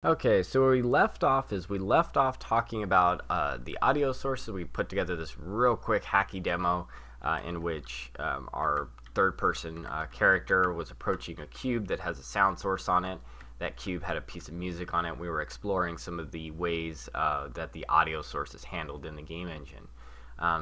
Okay, so where we left off is we left off talking about the audio sources. We put together this real quick hacky demo in which our third-person character was approaching a cube that has a sound source on it. That cube had a piece of music on it. We were exploring some of the ways that the audio source is handled in the game engine.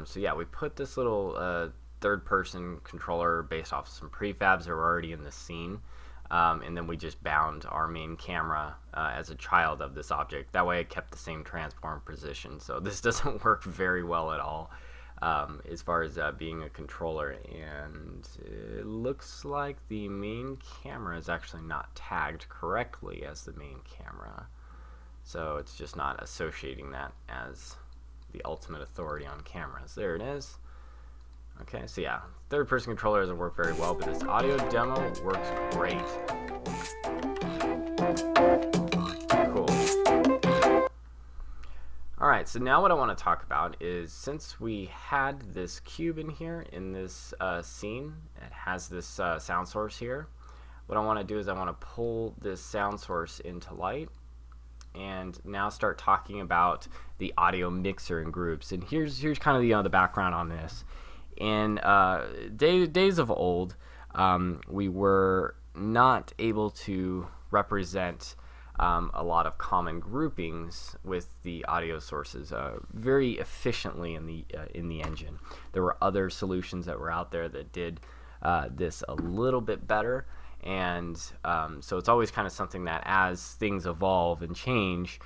So yeah, we put this little third-person controller based off of some prefabs that were already in the scene. And then we just bound our main camera as a child of this object. That way it kept the same transform position. So this doesn't work very well at all as far as being a controller. And it looks like the main camera is actually not tagged correctly as the main camera. So it's just not associating that as the ultimate authority on cameras. There it is. Okay, so yeah, third-person controller doesn't work very well, but this audio demo works great. Cool. Alright, so now what I want to talk about is, since we had this cube in here, in this scene, it has this sound source here. What I want to do is I want to pull this sound source into light, and now start talking about the audio mixer in groups. And here's kind of the background on this. In days of old, we were not able to represent a lot of common groupings with the audio sources very efficiently in the engine. There were other solutions that were out there that did this a little bit better, and so it's always kind of something that as things evolve and change,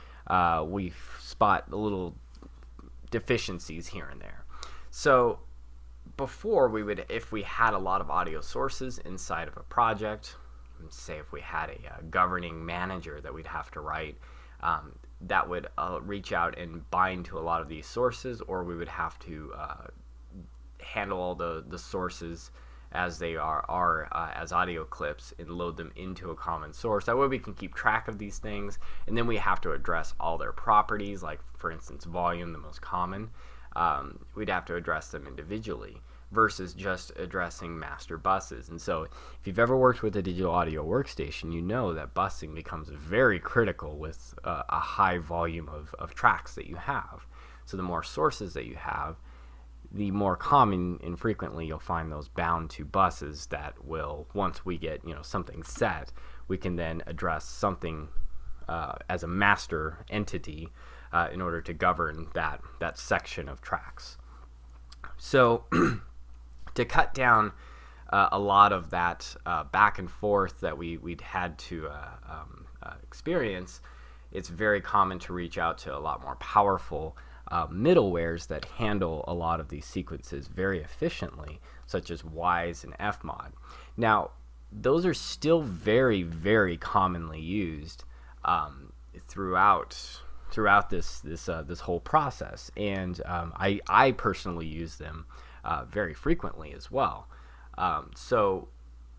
we spot a little deficiencies here and there. So before, we would, if we had a lot of audio sources inside of a project, say if we had a governing manager that we'd have to write, that would reach out and bind to a lot of these sources, or we would have to handle all the sources as they are as audio clips and load them into a common source. That way we can keep track of these things, and then we have to address all their properties, like for instance volume, the most common. We'd have to address them individually versus just addressing master buses. And so if you've ever worked with a digital audio workstation, you know that busing becomes very critical with a high volume of tracks that you have. So the more sources that you have, the more common and frequently you'll find those bound to buses that will, once we get something set, we can then address something as a master entity in order to govern that section of tracks. So to cut down a lot of that back and forth that we'd had to experience, it's very common to reach out to a lot more powerful middlewares that handle a lot of these sequences very efficiently, such as Wwise and Fmod. Now, those are still very, very commonly used throughout this whole process, and I personally use them very frequently as well. So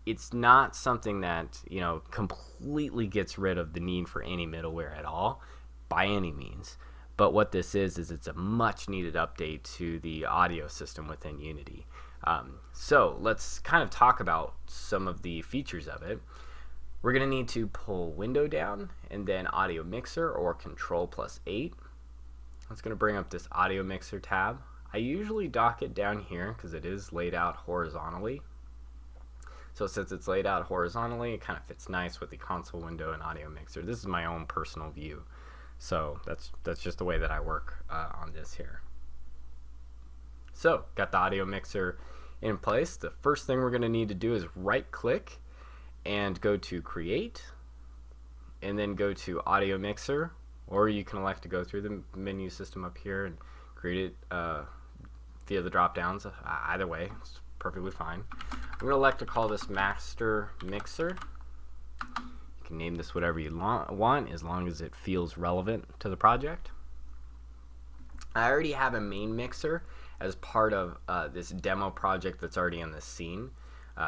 it's not something that completely gets rid of the need for any middleware at all by any means. But what this is it's a much needed update to the audio system within Unity. So let's kind of talk about some of the features of it. We're going to need to pull window down and then audio mixer, or Control+8. That's going to bring up this audio mixer tab. I usually dock it down here because it is laid out horizontally. So since it's laid out horizontally, it kind of fits nice with the console window and audio mixer. This is my own personal view. So that's just the way that I work on this here. So got the audio mixer in place. The first thing we're going to need to do is right click and go to create, and then go to audio mixer, or you can elect to go through the menu system up here and create it via the drop downs. Either way, it's perfectly fine. I'm going to elect to call this master mixer. You can name this whatever you want as long as it feels relevant to the project. I already have a main mixer as part of this demo project that's already in this scene.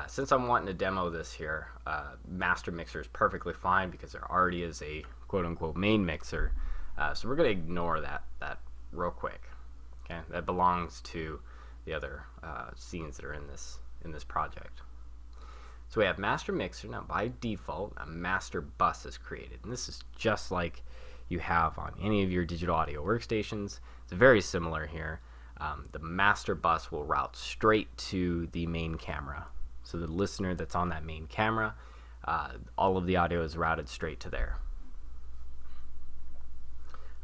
Since I'm wanting to demo this here, master mixer is perfectly fine because there already is a quote-unquote main mixer. So we're going to ignore that real quick. Okay, that belongs to the other scenes that are in this project. So we have master mixer. Now by default, a master bus is created. And this is just like you have on any of your digital audio workstations. It's very similar here. The master bus will route straight to the main camera. So the listener that's on that main camera, all of the audio is routed straight to there.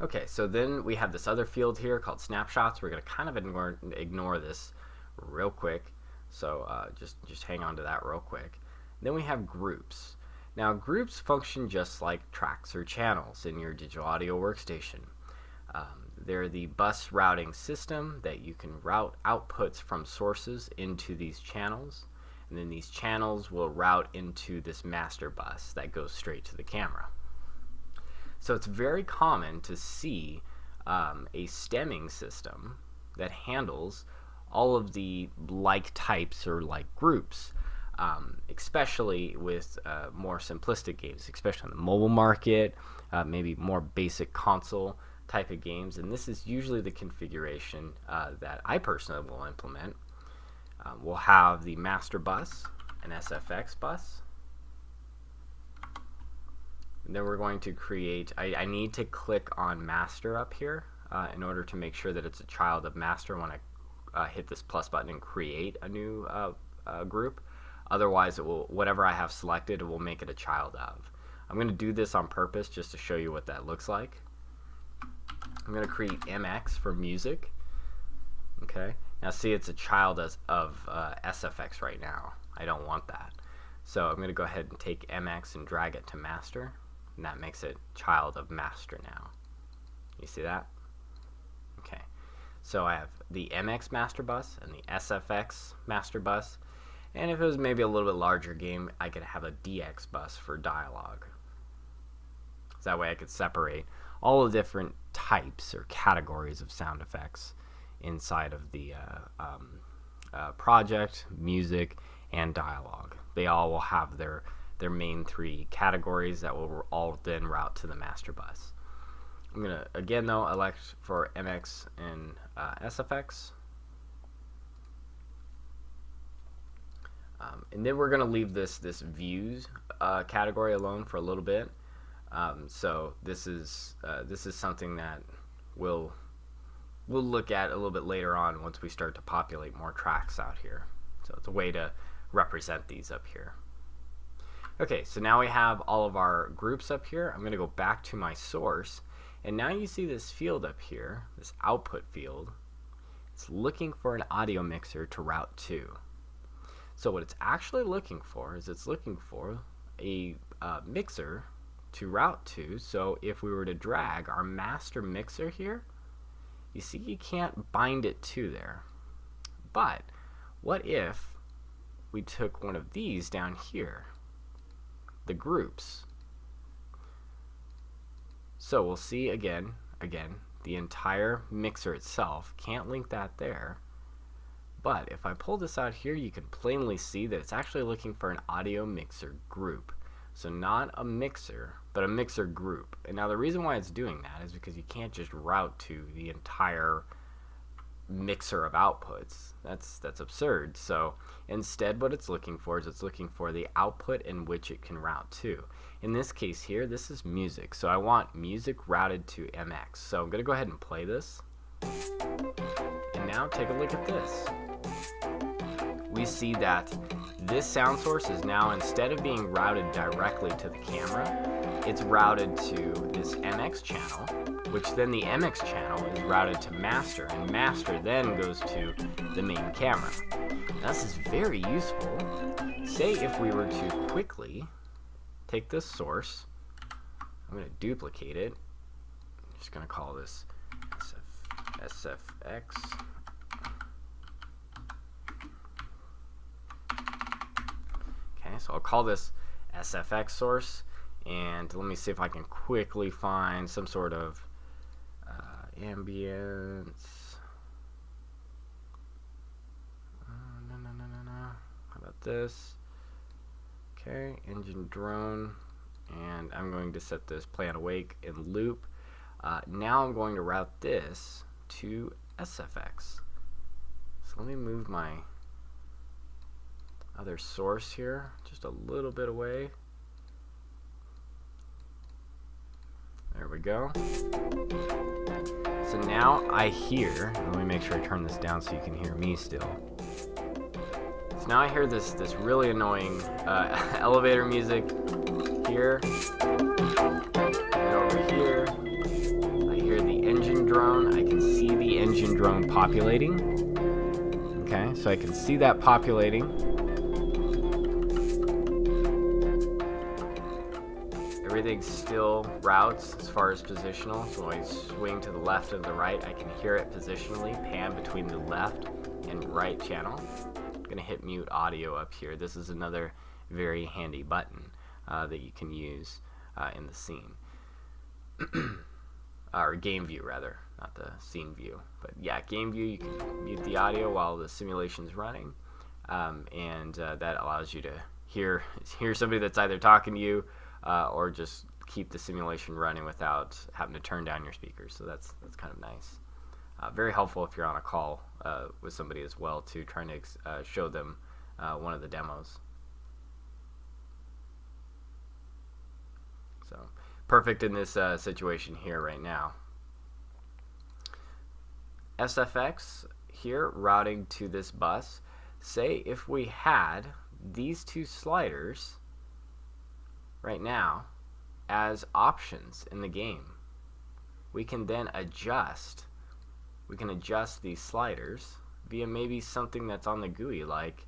Okay, so then we have this other field here called snapshots. We're going to kind of ignore this real quick. So just hang on to that real quick. Then we have groups. Now groups function just like tracks or channels in your digital audio workstation. They're the bus routing system that you can route outputs from sources into these channels. And then these channels will route into this master bus that goes straight to the camera. So it's very common to see a stemming system that handles all of the like types or like groups, especially with more simplistic games, especially on the mobile market, maybe more basic console type of games. And this is usually the configuration that I personally will implement. We'll have the master bus, an SFX bus. And then we're going to create, I need to click on master up here in order to make sure that it's a child of master when I hit this plus button and create a new group. Otherwise, it will, whatever I have selected, it will make it a child of. I'm going to do this on purpose just to show you what that looks like. I'm going to create MX for music. Okay. Now see, it's a child of SFX right now. I don't want that. So I'm going to go ahead and take MX and drag it to master. And that makes it child of master now. You see that? Okay. So I have the MX master bus and the SFX master bus. And if it was maybe a little bit larger game, I could have a DX bus for dialogue. So that way I could separate all the different types or categories of sound effects inside of the project, music, and dialogue. They all will have their main three categories that will all then route to the master bus. I'm going to, again though, elect for MX and SFX. And then we're going to leave this views category alone for a little bit. So this is something that we'll look at a little bit later on once we start to populate more tracks out here. So it's a way to represent these up here. Okay, so now we have all of our groups up here. I'm going to go back to my source, and now you see this field up here, this output field. It's looking for an audio mixer to route to. So what it's actually looking for is it's looking for a mixer to route to. So if we were to drag our master mixer here, you see you can't bind it to there. But what if we took one of these down here, the groups? So we'll see again, the entire mixer itself can't link that there. But if I pull this out here, you can plainly see that it's actually looking for an audio mixer group. So not a mixer, but a mixer group. And now the reason why it's doing that is because you can't just route to the entire mixer of outputs. That's absurd. So instead what it's looking for is it's looking for the output in which it can route to. In this case here, this is music. So I want music routed to MX. So I'm going to go ahead and play this. And now take a look at this. We see that this sound source is now, instead of being routed directly to the camera, it's routed to this MX channel, which then the MX channel is routed to master, and master then goes to the main camera. Now, this is very useful. Say if we were to quickly take this source, I'm going to duplicate it. I'm just going to call this SFX. So I'll call this SFX source, and let me see if I can quickly find some sort of ambience. How about this? Okay, engine drone, and I'm going to set this play on awake in loop. Now I'm going to route this to SFX. So let me move my other source here, just a little bit away. There we go. So now I hear, let me make sure I turn this down so you can hear me still. So now I hear this really annoying elevator music here. And over here, I hear the engine drone. I can see the engine drone populating. Okay, so I can see that populating. Everything still routes as far as positional, so when I swing to the left and the right, I can hear it positionally pan between the left and right channel. I'm going to hit mute audio up here. This is another very handy button that you can use in the scene. Or game view rather, not the scene view. But yeah, game view, you can mute the audio while the simulation's running, and that allows you to hear somebody that's either talking to you or just keep the simulation running without having to turn down your speakers. So that's kind of nice. Very helpful if you're on a call with somebody as well, too, trying to show them one of the demos. So perfect in this situation here right now. SFX here routing to this bus. Say if we had these two sliders right now as options in the game, we can then adjust these sliders via maybe something that's on the GUI, like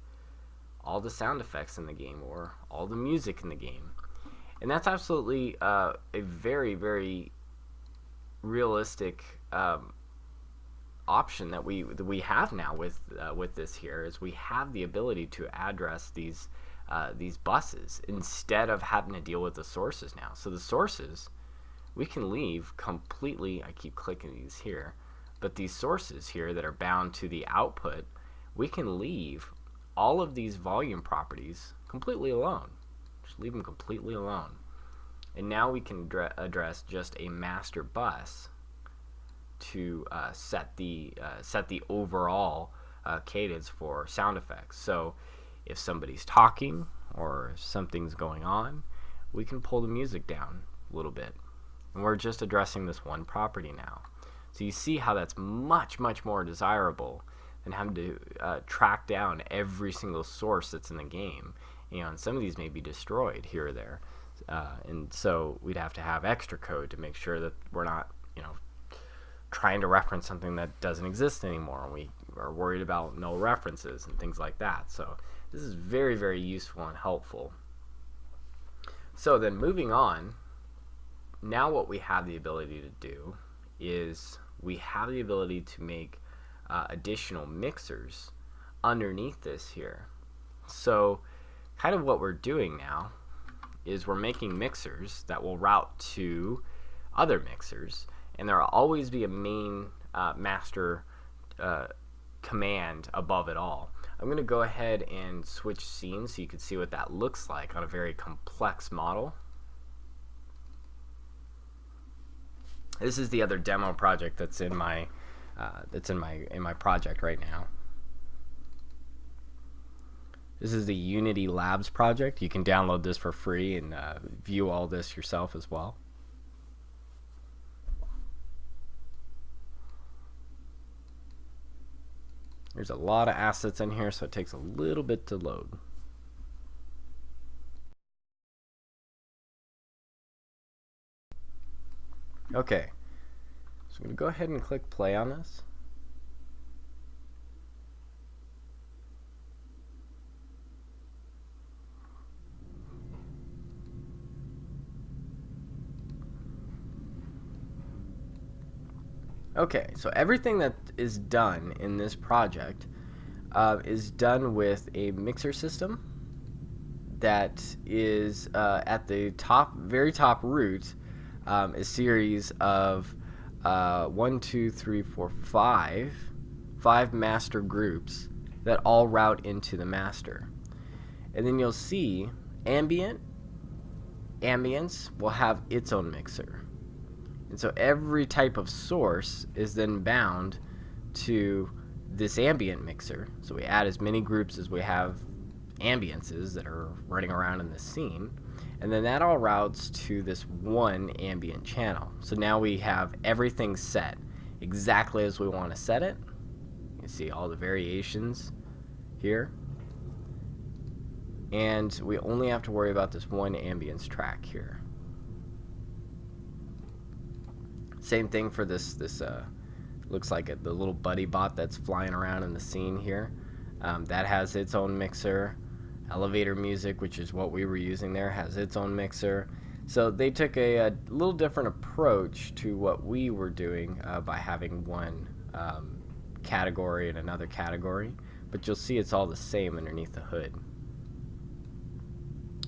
all the sound effects in the game or all the music in the game. And that's absolutely a very, very realistic option that we have now with this here, is we have the ability to address these buses instead of having to deal with the sources now. So the sources we can leave completely. I keep clicking these here, but these sources here that are bound to the output, we can leave all of these volume properties completely alone. Just leave them completely alone. And now we can address just a master bus to set the overall cadence for sound effects. So if somebody's talking or if something's going on, we can pull the music down a little bit. And we're just addressing this one property now. So you see how that's much, much more desirable than having to track down every single source that's in the game. And some of these may be destroyed here or there. And so we'd have to have extra code to make sure that we're not, trying to reference something that doesn't exist anymore. We are worried about null references and things like that. So this is very, very useful and helpful. So then moving on, now what we have the ability to do is we have the ability to make additional mixers underneath this here. So kind of what we're doing now is we're making mixers that will route to other mixers, and there will always be a main master command above it all. I'm going to go ahead and switch scenes so you can see what that looks like on a very complex model. This is the other demo project that's in my project right now. This is the Unity Labs project. You can download this for free and view all this yourself as well. There's a lot of assets in here, so it takes a little bit to load. Okay, so I'm going to go ahead and click play on this. Okay, so everything that is done in this project is done with a mixer system that is at the top, very top root, a series of 1, 2, 3, 4, 5 master groups that all route into the master. And then you'll see ambience will have its own mixer. And so every type of source is then bound to this ambient mixer. So we add as many groups as we have ambiences that are running around in the scene, and then that all routes to this one ambient channel. So now we have everything set exactly as we want to set it. You see all the variations here, and we only have to worry about this one ambience track here. Same thing for this looks like the little buddy bot that's flying around in the scene here. That has its own mixer. Elevator music, which is what we were using there, has its own mixer. So they took a little different approach to what we were doing by having one category and another category, but you'll see it's all the same underneath the hood.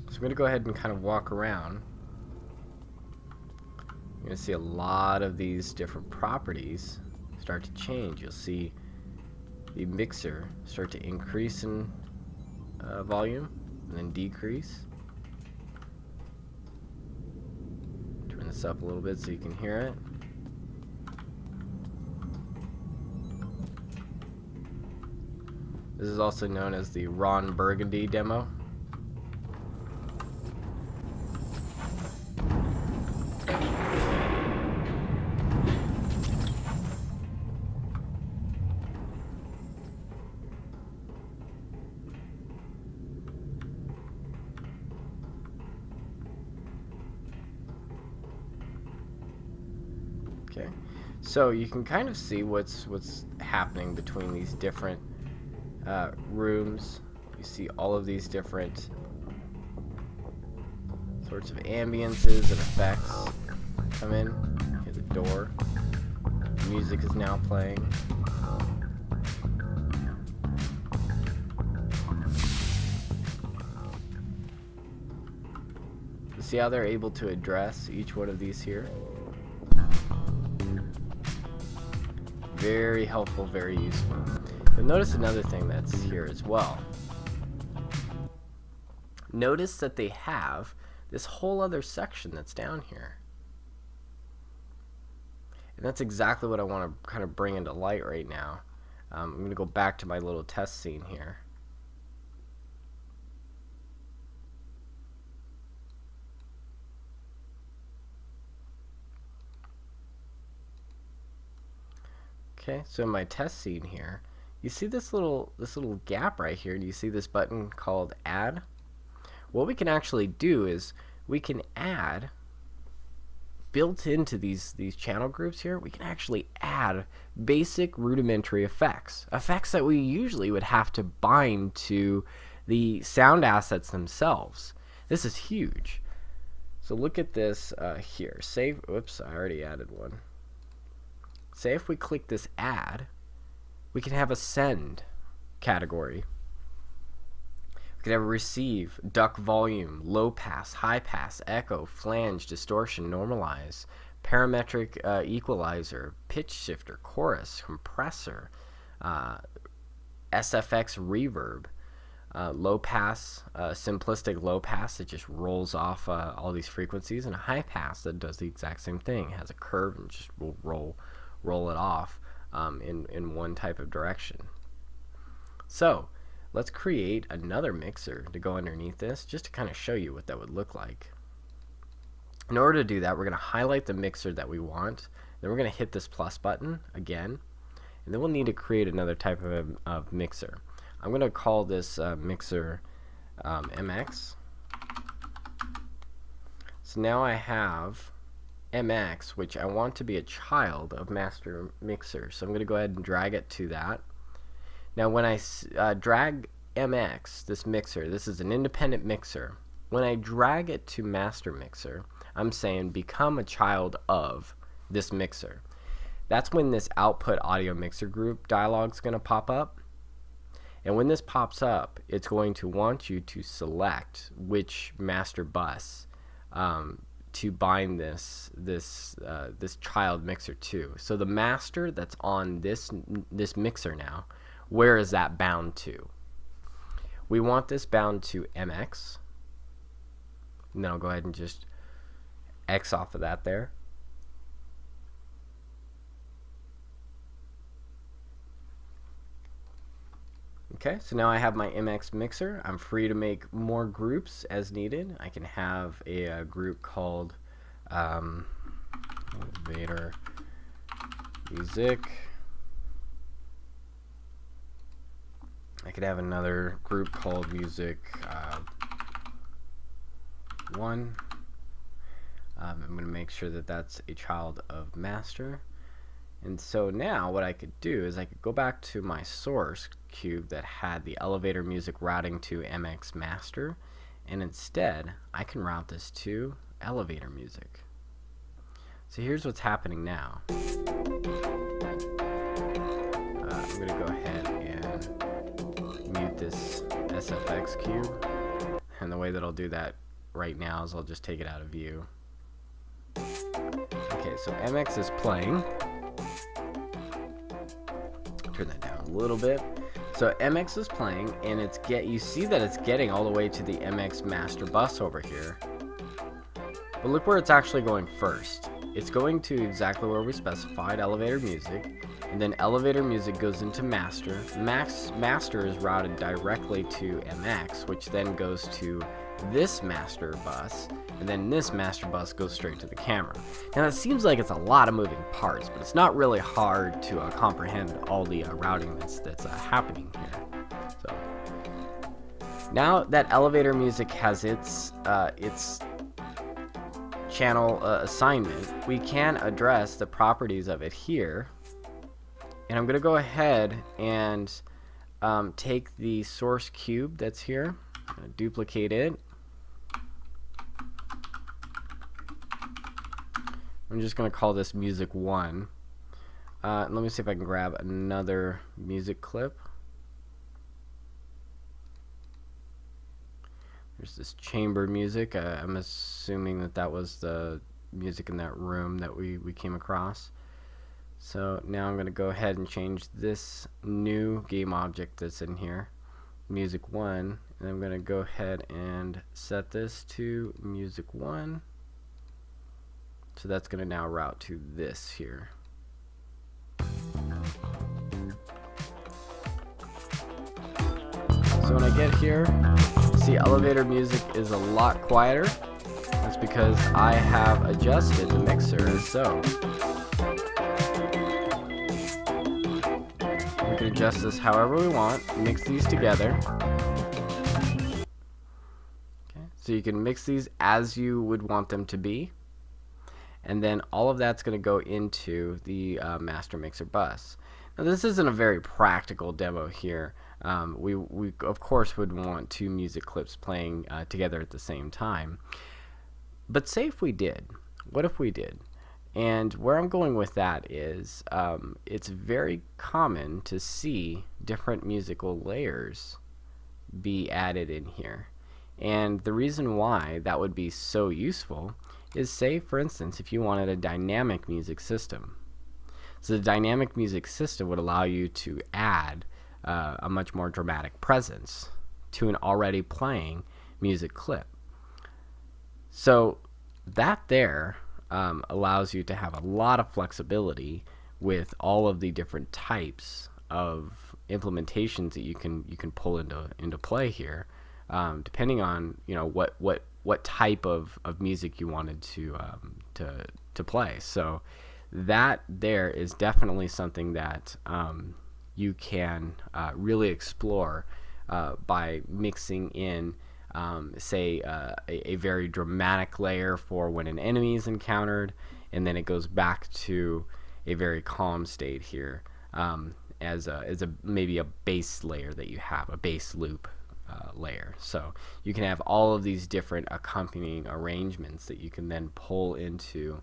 So I'm going to go ahead and kind of walk around. You're going to see a lot of these different properties start to change. You'll see the mixer start to increase in volume and then decrease. Turn this up a little bit so you can hear it. This is also known as the Ron Burgundy demo. Okay, so you can kind of see what's happening between these different rooms. You see all of these different sorts of ambiences and effects come in. Hear the door. The music is now playing. See how they're able to address each one of these here? Very helpful, very useful. You'll notice another thing that's here as well. Notice that they have this whole other section that's down here. And that's exactly what I want to kind of bring into light right now. I'm going to go back to my little test scene here. Okay, so in my test scene here, you see this little gap right here. Do you see this button called Add? What we can actually do is we can add, built into these channel groups here, we can actually add basic rudimentary effects that we usually would have to bind to the sound assets themselves. This is huge. So look at this here. Save. Whoops, I already added one. Say if we click this add, we can have a send category. We can have a receive, duck volume, low pass, high pass, echo, flange, distortion, normalize, parametric equalizer, pitch shifter, chorus, compressor, SFX reverb, low pass, simplistic low pass that just rolls off all these frequencies, and a high pass that does the exact same thing. It has a curve and just will roll it off in one type of direction. So let's create another mixer to go underneath this just to kind of show you what that would look like. In order to do that, we're going to highlight the mixer that we want. Then we're going to hit this plus button again, and then we'll need to create another type of mixer. I'm going to call this mixer MX. So now I have MX, which I want to be a child of Master Mixer. So I'm going to go ahead and drag it to that. Now when I drag MX, this mixer, this is an independent mixer. When I drag it to Master Mixer, I'm saying become a child of this mixer. That's when this output audio mixer group dialog is going to pop up. And when this pops up, it's going to want you to select which master bus to bind this child mixer to. So the master that's on this mixer now, where is that bound to? We want this bound to MX. And then I'll go ahead and just X off of that there. Okay, so now I have my MX mixer. I'm free to make more groups as needed. I can have a group called Elevator Music. I could have another group called Music 1. I'm going to make sure that that's a child of master. And so now what I could do is I could go back to my source cube that had the elevator music routing to MX master, and instead I can route this to elevator music. So here's what's happening now. I'm going to go ahead and mute this SFX cube, and the way that I'll do that right now is I'll just take it out of view. Okay, so MX is playing. Turn that down a little bit. So MX is playing, and you see that it's getting all the way to the MX master bus over here. But look where it's actually going first. It's going to exactly where we specified, elevator music, and then elevator music goes into master. Master is routed directly to MX, which then goes to this master bus, and then this master bus goes straight to the camera. Now it seems like it's a lot of moving parts, but it's not really hard to comprehend all the routing that's happening here. So now that elevator music has its channel assignment, we can address the properties of it here. And I'm going to go ahead and take the source cube that's here, I'm going to duplicate it. I'm just going to call this music 1. Let me see if I can grab another music clip. There's this chamber music. I'm assuming that was the music in that room that we came across. So now I'm going to go ahead and change this new game object that's in here, music 1, and I'm going to go ahead and set this to music 1. So that's going to now route to this here. So when I get here, see elevator music is a lot quieter. That's because I have adjusted the mixer as so. We can adjust this however we want, mix these together. Okay, so you can mix these as you would want them to be. And then all of that's going to go into the master mixer bus. Now this isn't a very practical demo here. We of course would want two music clips playing together at the same time. But say if we did. What if we did? And where I'm going with that is it's very common to see different musical layers be added in here. And the reason why that would be so useful is, say for instance, if you wanted a dynamic music system. So the dynamic music system would allow you to add a much more dramatic presence to an already playing music clip. So that there allows you to have a lot of flexibility with all of the different types of implementations that you can pull into play here, depending on what type of music you wanted to play. So that there is definitely something that you can really explore by mixing in say a very dramatic layer for when an enemy is encountered, and then it goes back to a very calm state here as maybe a bass layer that you have, a bass loop layer. So you can have all of these different accompanying arrangements that you can then pull into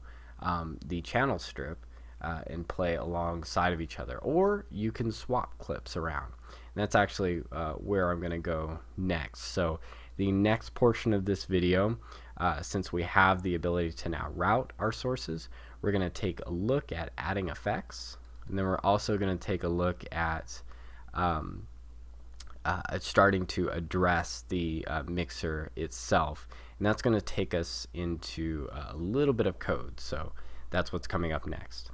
the channel strip and play alongside of each other, or you can swap clips around. And that's actually where I'm going to go next. So the next portion of this video, since we have the ability to now route our sources, we're going to take a look at adding effects, and then we're also going to take a look at starting to address the mixer itself, and that's going to take us into a little bit of code. So that's what's coming up next.